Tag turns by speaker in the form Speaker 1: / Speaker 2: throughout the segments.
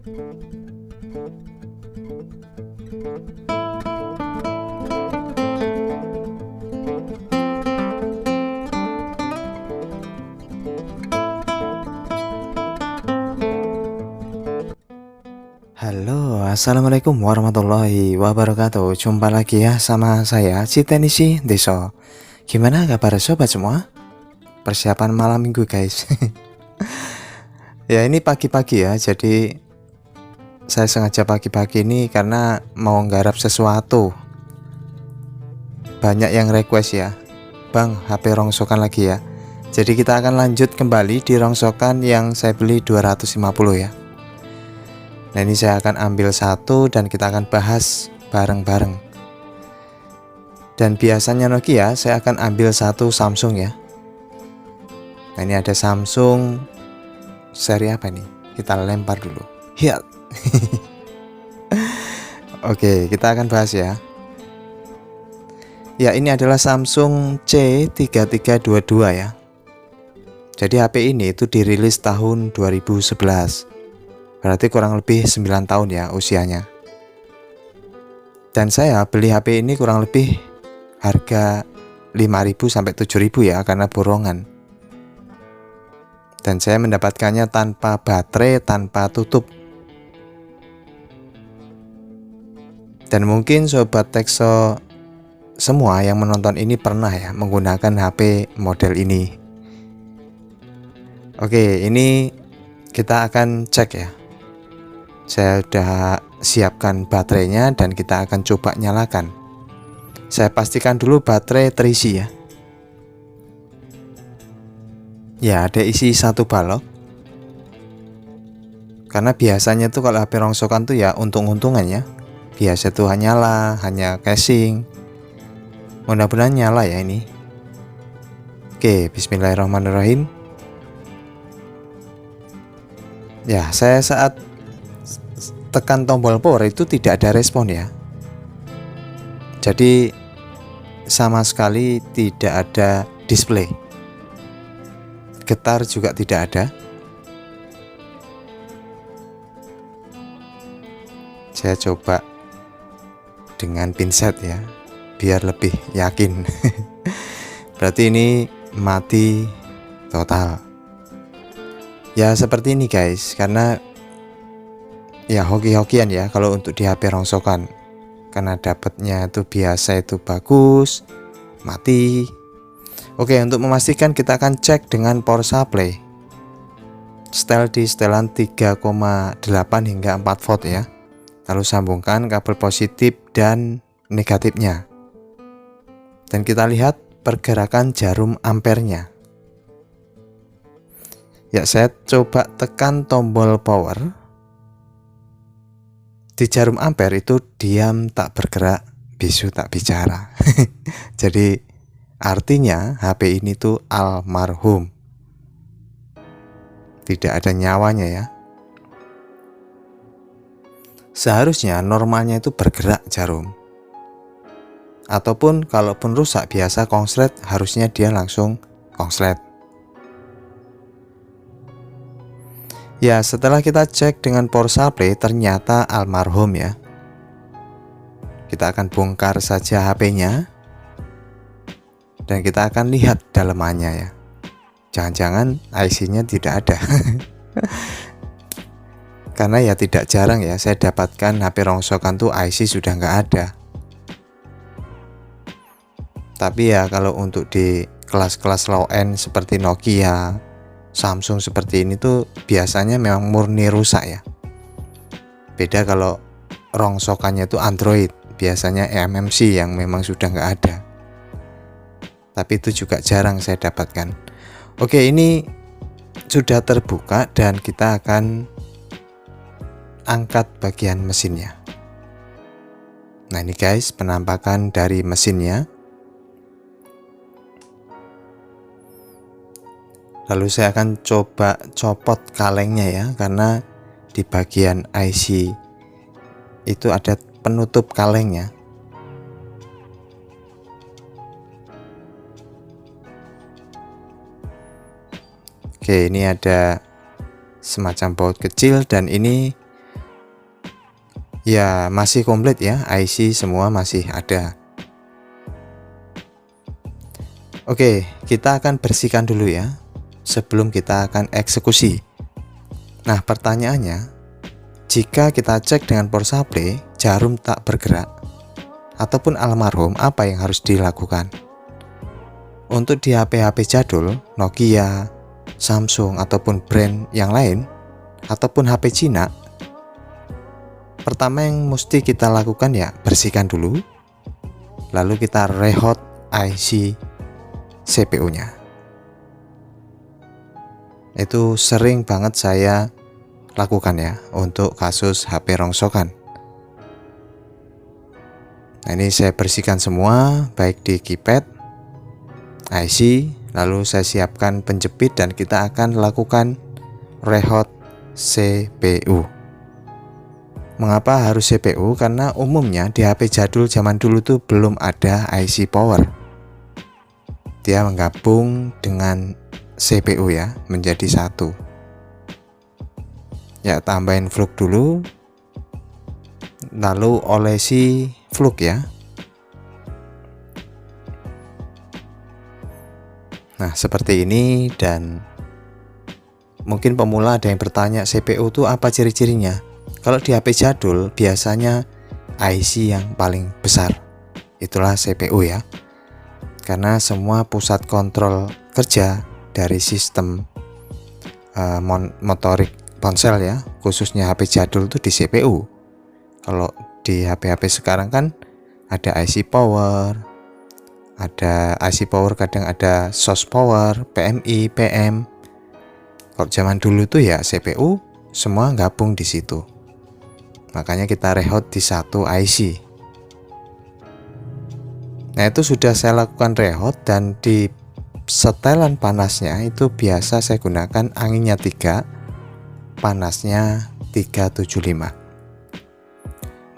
Speaker 1: Halo, assalamualaikum warahmatullahi wabarakatuh. Jumpa lagi ya sama saya Citenisi Deso. Gimana kabar sobat semua? Persiapan malam minggu guys. Ya ini pagi-pagi ya. Jadi saya sengaja pagi-pagi ini karena mau nggarap sesuatu. Banyak yang request ya, Bang HP rongsokan lagi ya. Jadi kita akan lanjut kembali di rongsokan yang saya beli 250 ya. Nah ini saya akan ambil satu dan kita akan bahas bareng-bareng. Dan biasanya Nokia saya akan ambil satu Samsung ya. Nah ini ada Samsung seri apa nih? Kita lempar dulu. Hiat. Oke, kita akan bahas ya. Ya ini adalah Samsung C3322 ya. Jadi HP ini itu dirilis tahun 2011. Berarti kurang lebih 9 tahun ya usianya. Dan saya beli HP ini kurang lebih harga 5.000 sampai 7.000 ya, karena borongan. Dan saya mendapatkannya tanpa baterai, tanpa tutup. Dan mungkin sobat Tekso semua yang menonton ini pernah ya menggunakan HP model ini. Oke, ini kita akan cek ya. Saya sudah siapkan baterainya dan kita akan coba nyalakan. Saya pastikan dulu baterai terisi ya. Ya ada isi satu balok. Karena biasanya tuh kalau HP rongsokan tuh ya untung-untungan ya. Biasa tuh nyala, hanya casing. Mudah-mudahan nyala ya ini. Oke, bismillahirrahmanirrahim. Ya saya saat tekan tombol power itu tidak ada respon ya. Jadi sama sekali tidak ada display. Getar juga tidak ada. Saya coba dengan pinset ya, biar lebih yakin. Berarti ini mati total. Ya seperti ini guys, karena ya hoki-hokian ya kalau untuk di HP rongsokan. Karena dapatnya itu biasa itu bagus, mati. Oke, untuk memastikan kita akan cek dengan power supply. Setel di setelan 3,8 hingga 4 volt ya. Lalu sambungkan kabel positif dan negatifnya. Dan kita lihat pergerakan jarum ampernya. Ya, saya coba tekan tombol power. Di jarum ampere itu diam tak bergerak, bisu tak bicara. Jadi artinya HP ini tuh almarhum. Tidak ada nyawanya ya. Seharusnya normalnya itu bergerak jarum. Ataupun kalaupun rusak biasa konslet, harusnya dia langsung konslet. Ya setelah kita cek dengan power supply ternyata almarhum ya. Kita akan bongkar saja HP-nya. Dan kita akan lihat dalemannya ya. Jangan-jangan IC-nya tidak ada. Karena ya tidak jarang ya saya dapatkan HP rongsokan tuh IC sudah nggak ada. Tapi ya kalau untuk di kelas-kelas low end seperti Nokia, Samsung seperti ini tuh biasanya memang murni rusak ya. Beda kalau rongsokannya itu Android, biasanya eMMC yang memang sudah nggak ada. Tapi itu juga jarang saya dapatkan. Oke, ini sudah terbuka dan kita akan angkat bagian mesinnya. Nah ini guys penampakan dari mesinnya. Lalu saya akan coba copot kalengnya ya, karena di bagian IC itu ada penutup kalengnya. Oke, ini ada semacam baut kecil dan ini Ya masih komplit ya, IC semua masih ada. Oke, kita akan bersihkan dulu ya sebelum kita akan eksekusi. Nah pertanyaannya, jika kita cek dengan power supply jarum tak bergerak ataupun almarhum, apa yang harus dilakukan? Untuk di HP-HP jadul Nokia, Samsung ataupun brand yang lain ataupun HP Cina, pertama yang mesti kita lakukan ya bersihkan dulu, lalu kita rehot IC CPU nya. Itu sering banget saya lakukan ya untuk kasus HP rongsokan. Nah ini saya bersihkan semua, baik di keypad, IC, lalu saya siapkan penjepit dan kita akan lakukan rehot CPU. Mengapa harus CPU? Karena umumnya di HP jadul zaman dulu tuh belum ada IC power. Dia menggabung dengan CPU ya, menjadi satu. Ya tambahin flux dulu, lalu olesi flux ya. Nah seperti ini, dan mungkin pemula ada yang bertanya CPU itu apa ciri-cirinya. Kalau di HP jadul biasanya IC yang paling besar, itulah CPU ya. Karena semua pusat kontrol kerja dari sistem motorik ponsel ya, khususnya HP jadul itu di CPU. Kalau di HP-HP sekarang kan ada IC power, ada IC power, kadang ada source power, PMI, PM. Kalau zaman dulu tuh ya CPU semua gabung di situ. Makanya kita rehot di satu IC. Nah itu sudah saya lakukan rehot, dan di setelan panasnya itu biasa saya gunakan anginnya 3, panasnya 375.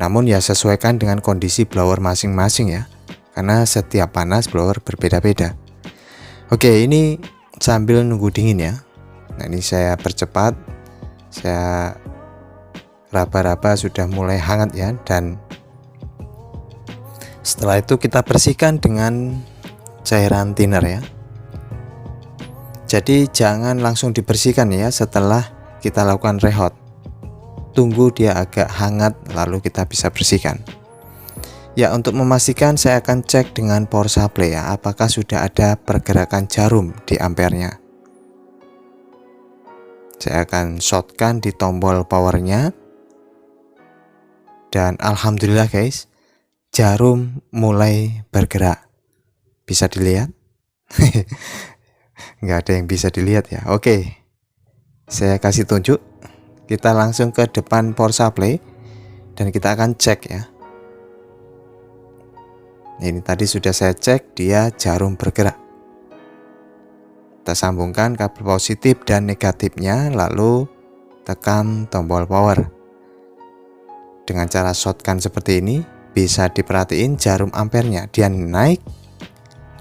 Speaker 1: Namun ya sesuaikan dengan kondisi blower masing-masing ya, karena setiap panas blower berbeda-beda. Oke, ini sambil nunggu dingin ya. Nah ini saya percepat, saya raba-raba sudah mulai hangat ya, dan setelah itu kita bersihkan dengan cairan thinner ya. Jadi jangan langsung dibersihkan ya setelah kita lakukan rehot. Tunggu dia agak hangat lalu kita bisa bersihkan. Ya untuk memastikan saya akan cek dengan power supply ya, apakah sudah ada pergerakan jarum di ampernya. Saya akan shotkan di tombol powernya, dan alhamdulillah guys, jarum mulai bergerak. Bisa dilihat? Nggak ada yang bisa dilihat ya. Oke, saya kasih tunjuk. Kita langsung ke depan power supply dan kita akan cek ya. Ini tadi sudah saya cek, dia jarum bergerak. Kita sambungkan kabel positif dan negatifnya, lalu tekan tombol power. Dengan cara shotgun seperti ini, bisa diperhatiin jarum ampernya, dia naik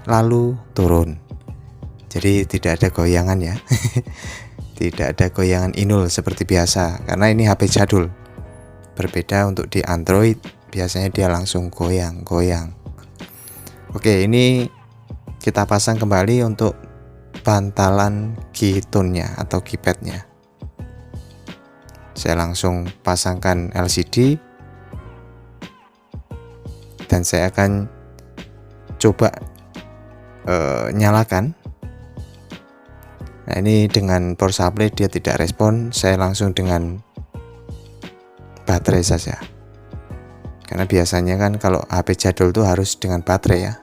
Speaker 1: lalu turun. Jadi tidak ada goyangan ya. Tidak ada goyangan inul seperti biasa, karena ini HP jadul. Berbeda untuk di Android, biasanya dia langsung goyang-goyang. Oke, ini kita pasang kembali untuk bantalan keytone-nya atau keypad-nya. Saya langsung pasangkan LCD, dan saya akan coba nyalakan. Nah ini dengan power supply dia tidak respon, saya langsung dengan baterai saja. Karena biasanya kan kalau HP jadul tuh harus dengan baterai ya,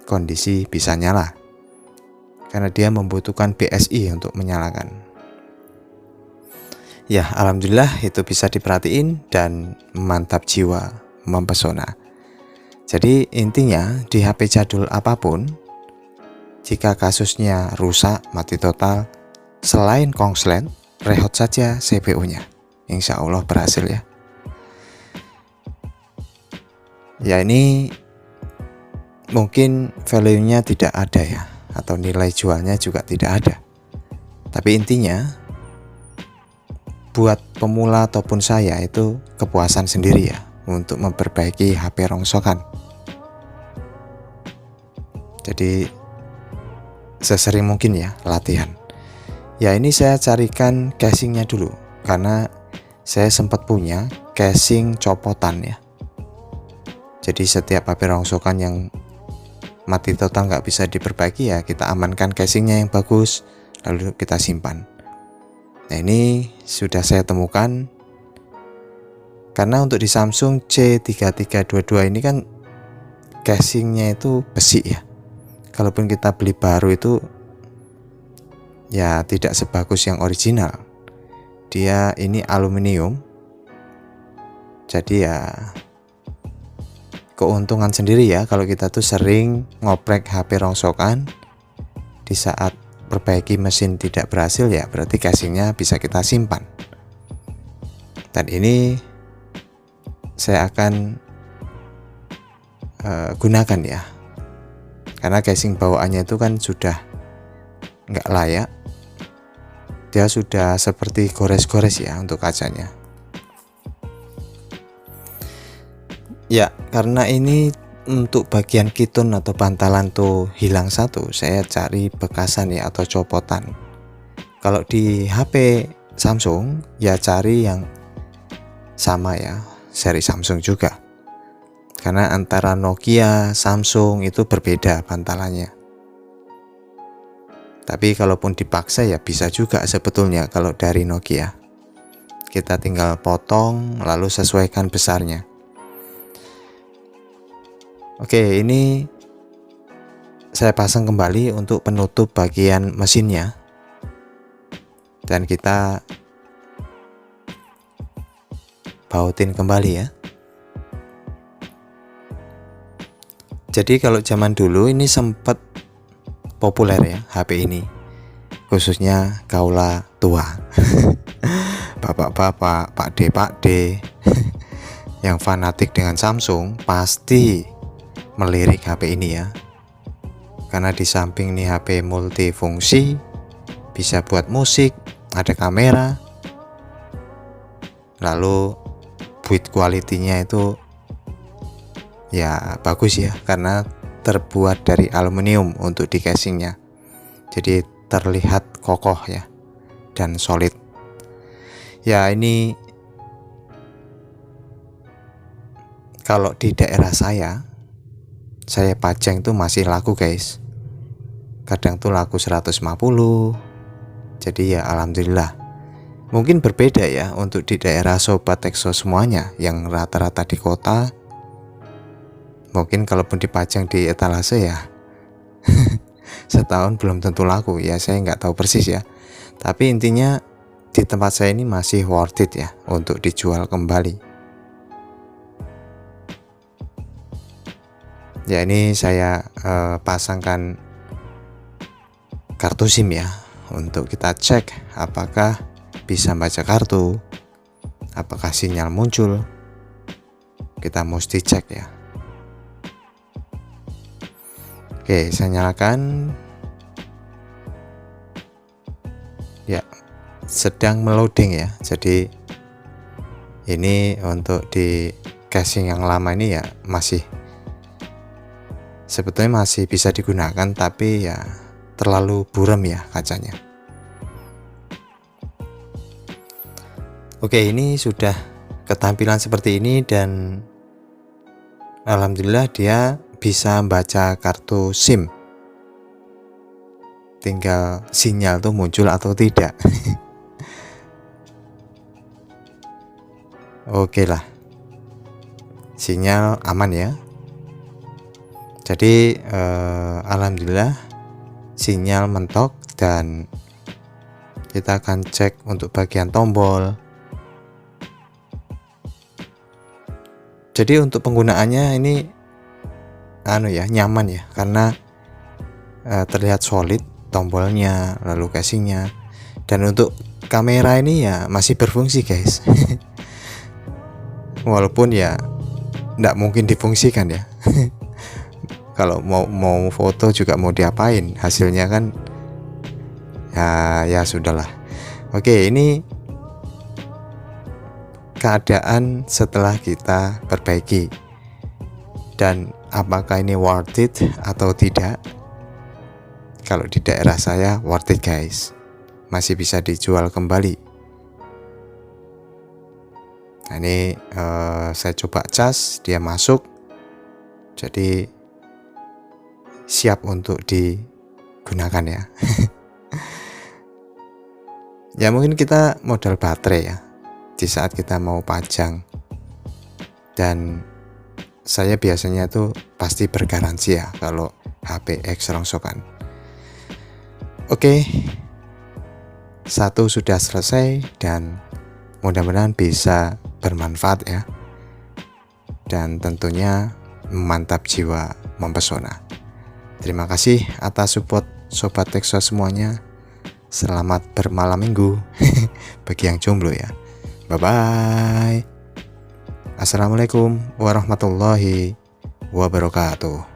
Speaker 1: kondisi bisa nyala. Karena dia membutuhkan BSI untuk menyalakan. Ya alhamdulillah itu bisa diperhatiin dan mantap jiwa, mempesona. Jadi intinya di HP jadul apapun, jika kasusnya rusak, mati total, selain kongslet, rehot saja CPU-nya. Insya Allah berhasil ya. Ya ini mungkin value-nya tidak ada ya, atau nilai jualnya juga tidak ada. Tapi intinya buat pemula ataupun saya itu kepuasan sendiri ya untuk memperbaiki HP rongsokan. Jadi sesering mungkin ya latihan. Ya ini saya carikan casingnya dulu, karena saya sempat punya casing copotan ya. Jadi setiap HP rongsokan yang mati total nggak bisa diperbaiki ya kita amankan casingnya yang bagus, lalu kita simpan. Nah ini sudah saya temukan, karena untuk di Samsung C3322 ini kan casingnya itu besi ya. Kalaupun kita beli baru itu ya tidak sebagus yang original. Dia ini aluminium. Jadi ya keuntungan sendiri ya kalau kita tuh sering ngoprek HP rongsokan, di saat perbaiki mesin tidak berhasil ya berarti casingnya bisa kita simpan. Dan ini saya akan gunakan ya, karena casing bawaannya itu kan sudah nggak layak, dia sudah seperti gores-gores ya untuk kacanya. Ya karena ini untuk bagian kitun atau bantalan tuh hilang satu, saya cari bekasan ya atau copotan. Kalau di HP Samsung ya cari yang sama ya, seri Samsung juga, karena antara Nokia, Samsung itu berbeda bantalannya. Tapi kalaupun dipaksa ya bisa juga sebetulnya kalau dari Nokia. Kita tinggal potong lalu sesuaikan besarnya. Oke, ini saya pasang kembali untuk penutup bagian mesinnya. Dan kita bautin kembali ya. Jadi kalau zaman dulu ini sempat populer ya HP ini, khususnya kaula tua. Bapak-bapak, pakde yang fanatik dengan Samsung pasti melirik HP ini ya, karena di samping nih HP multifungsi, bisa buat musik, ada kamera, lalu build quality-nya itu ya bagus ya, karena terbuat dari aluminium untuk di casingnya, jadi terlihat kokoh ya dan solid. Ya ini kalau di daerah saya pajang tuh masih laku guys, kadang tuh laku 150. Jadi ya alhamdulillah. Mungkin berbeda ya untuk di daerah Sobat Exo semuanya yang rata-rata di kota. Mungkin kalaupun dipajang di etalase ya setahun belum tentu laku ya, saya nggak tahu persis ya. Tapi intinya di tempat saya ini masih worth it ya untuk dijual kembali. Ya ini saya pasangkan kartu SIM ya, untuk kita cek apakah bisa baca kartu, apakah sinyal muncul. Kita mesti cek ya. Oke, saya nyalakan. Ya, sedang meloading ya. Jadi ini untuk di casing yang lama ini ya masih sebetulnya masih bisa digunakan, tapi ya terlalu buram ya kacanya. Oke, ini sudah ketampilan seperti ini dan alhamdulillah dia bisa baca kartu SIM. Tinggal sinyal tuh muncul atau tidak. Oke lah, sinyal aman ya. Jadi alhamdulillah sinyal mentok, dan kita akan cek untuk bagian tombol. Jadi untuk penggunaannya ini nyaman ya, karena terlihat solid tombolnya, lalu casingnya, dan untuk kamera ini ya masih berfungsi guys. Walaupun ya nggak mungkin difungsikan ya. Kalau mau foto juga mau diapain, hasilnya kan ya sudahlah. Oke, ini keadaan setelah kita perbaiki, dan apakah ini worth it atau tidak. Kalau di daerah saya worth it guys, masih bisa dijual kembali. Nah, ini saya coba cas, dia masuk, jadi siap untuk digunakan ya. Ya mungkin kita modal baterai ya di saat kita mau pajang, dan saya biasanya tuh pasti bergaransi ya kalau HP X rongsokan. Oke, satu sudah selesai dan mudah-mudahan bisa bermanfaat ya, dan tentunya memantap jiwa mempesona. Terima kasih atas support Sobat Tekso semuanya. Selamat bermalam minggu bagi yang jomblo ya. Bye bye. Assalamualaikum warahmatullahi wabarakatuh.